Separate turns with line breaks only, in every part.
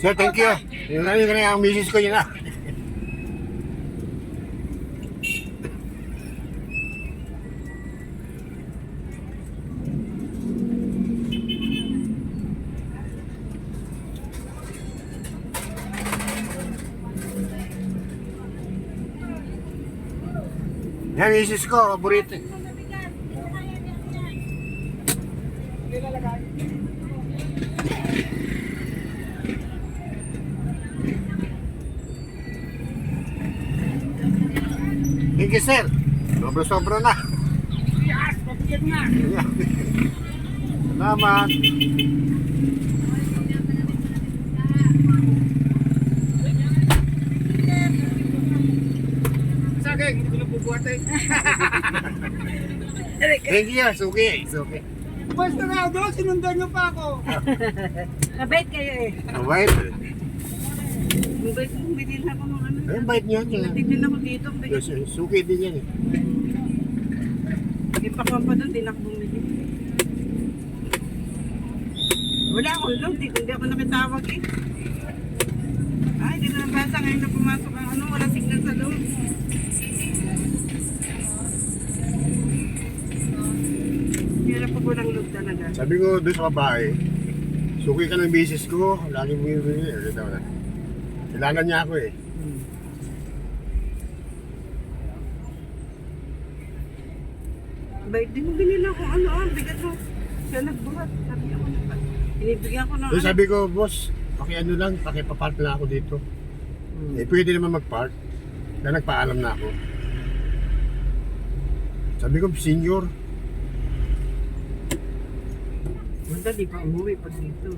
Sir, thank you. Yung narinig ko na yung misis ko yun ah. Yan, misis ko, paborito. Thank you, sir. Sobra-sobra na.
Yes, pabigat na.
Salamat.
Sagay, hindi ko na bubuhatin.
Thank you, suki. Suki.
Basta nga doon, sinundan niyo pa ako.
Mabait kayo eh.
Mabait.
Mabait mo, bilhin ako ng ano.
Ay, bait niyo.
Nagtitin ako dito.
Suki din yan eh.
Ipakuha pa doon, din ako bumili. Wala akong load eh, hindi ako nakitawag eh. Ay, hindi na nabasa ngayon na pumasok ang ano, wala signal sa loob. Hirap pa walang load talaga.
Sabi ko doon sa babae, suki ka ng misis ko, lagi mo yung bili. Kailangan niya ako eh.
Bait din mo binila kung ano bigat mo. Siya nagbuhat. Sabi ako na binibigyan ko ng
So, sabi ko, boss, pakiano lang, pakipapark na ako dito. Eh, pwede naman mag-park. Na nagpaalam na ako. Sabi ko, senior.
Madali pa umuwi pag dito.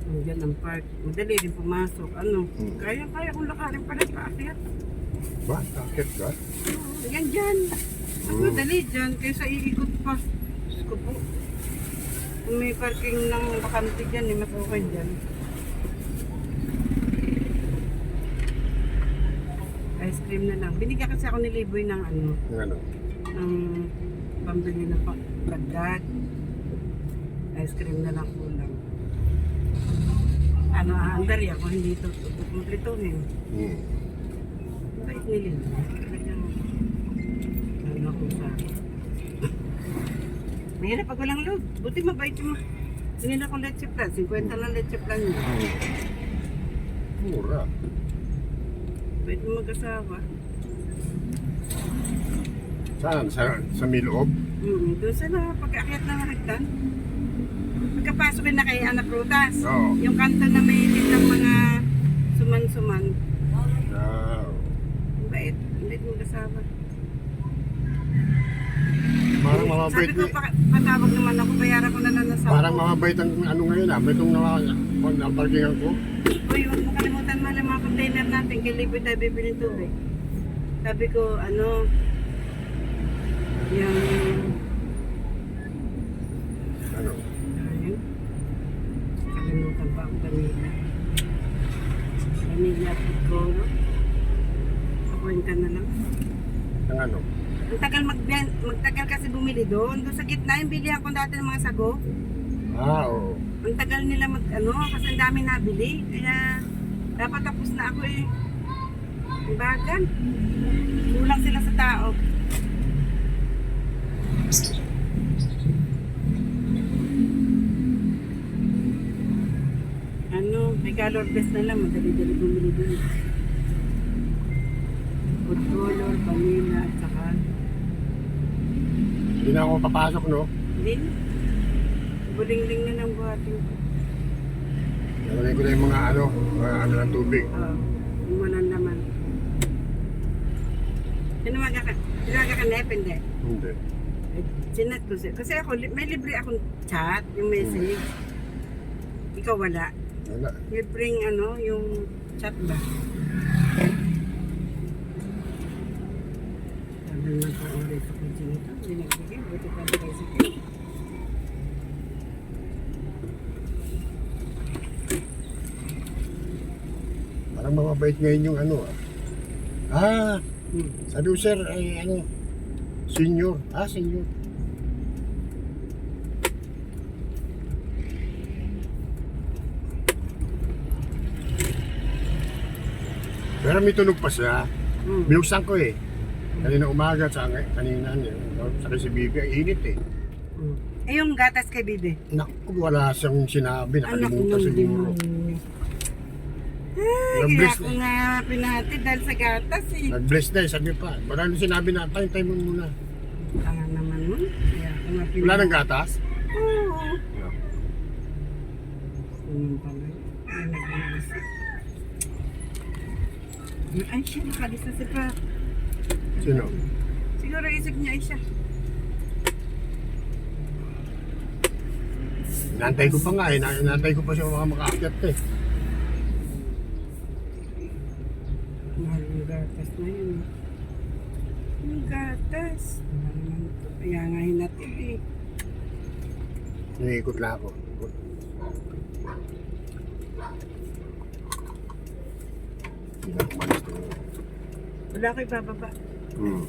Nandiyan ang park. Madali rin pumasok. Ano? Kaya kong lakarin pala paakyat.
Ba? Takit ka?
Yan dyan. Mas madali dyan kaysa iikot pa. Diyos ko po. Kung may parking ng bakante dyan, mas okay dyan. Ice cream na lang. Binigyan kasi ako ni Liboy ng ano,
Yung ano?
ng pambili ng pagdad. Ice cream na lang kulang. Ano, aandar yan kung hindi ito kumplituhin. Bait ni Liboy. Talagang ano ko sa mahirap pag walang load. Buti mabait mo. Sinin akong leche plan. 50 lang leche plan niya.
Mura.
Bait mo mag-asawa.
Saan? Sa Miloob?
Doon sa na, pag-aakyat ng hagdan. Pagkapasok na kay Ana Prutas.
Oo.
Yung kanto na may ng mga suman-suman.
Wow.
Bait. Bait mo mag-asawa.
Parang mamabait
Sabi ko,
ni...
patawag naman ako. Bayaran ko na lang na sa
Parang mamabait ang ano ngayon ah. May itong naparkingan ko.
Uy, huwag mo kalimutan mahal ang mga container natin. Kay Liboy tayo bibili ng tubig. Sabi ko, ano, yung,
Ano?
ayun, kalimutan pa ako kanina. Vanilla Piccolo. Kapuin ka na lang.
Ang ano?
Ang tagal magtagal kasi bumili doon. Doon sa gitna, yung bilihan ko dati ng mga sago.
Ah, oo.
Ang tagal nila kasi ang dami nabili. Kaya, dapat tapos na ako eh. Ang bagal. Kulang sila sa tao. Ano, may color best na lang. Madali-dali bumili doon. Food color, vanilla, at saka
Hindi na ako papasok, no?
din. Buling-ling na ng buhatin ko.
Nalagay ko na yung mga ano ng tubig.
Yung walang laman. Tinawaga ka na, hindi.
Hindi.
Sinat ko siya. Kasi ako, may libre akong chat, yung message. Ikaw wala.
Wala.
Libreng yung chat ba? Sabi naman ko ulit sa kutsin ito. Hindi nagbigay. Buti pa rin kayo sa kayo.
Parang mamabait ngayon yung ano ah. Sabi ko sir, ay senior. Senior. Pero may tunog pa siya.
Mm.
Binuksan ko eh. Kanina umaga, kanina niya. Saka si Bibi, ang init eh.
Mm. Eh, yung gatas kay Bibi.
Naku, wala siyang sinabi.
Anak
Nakalimutan
ng
siguro.
demonyo. Ay,
Nag-bless
kaya ako nga pinatid dahil sa gatas eh.
Nag-bless na eh, sabi pa. Marami sinabi na, tayo mo muna.
Tanga naman mo. Kaya ako nga pinatid.
Wala nang gatas?
Oo. Pala. Ay, nag-bless. Ay, siya, nakalisa si Pa.
Sino?
Siguro isip niya ay siya.
Inantay ko pa nga eh. Inantay ko pa siya mga makaakyat eh.
Mahal yung gatas na yun. Yung gatas. Wala naman ito. Kaya nga hinatid eh.
Iniikot lang ako.
Wala ko ibababa.
Hmm.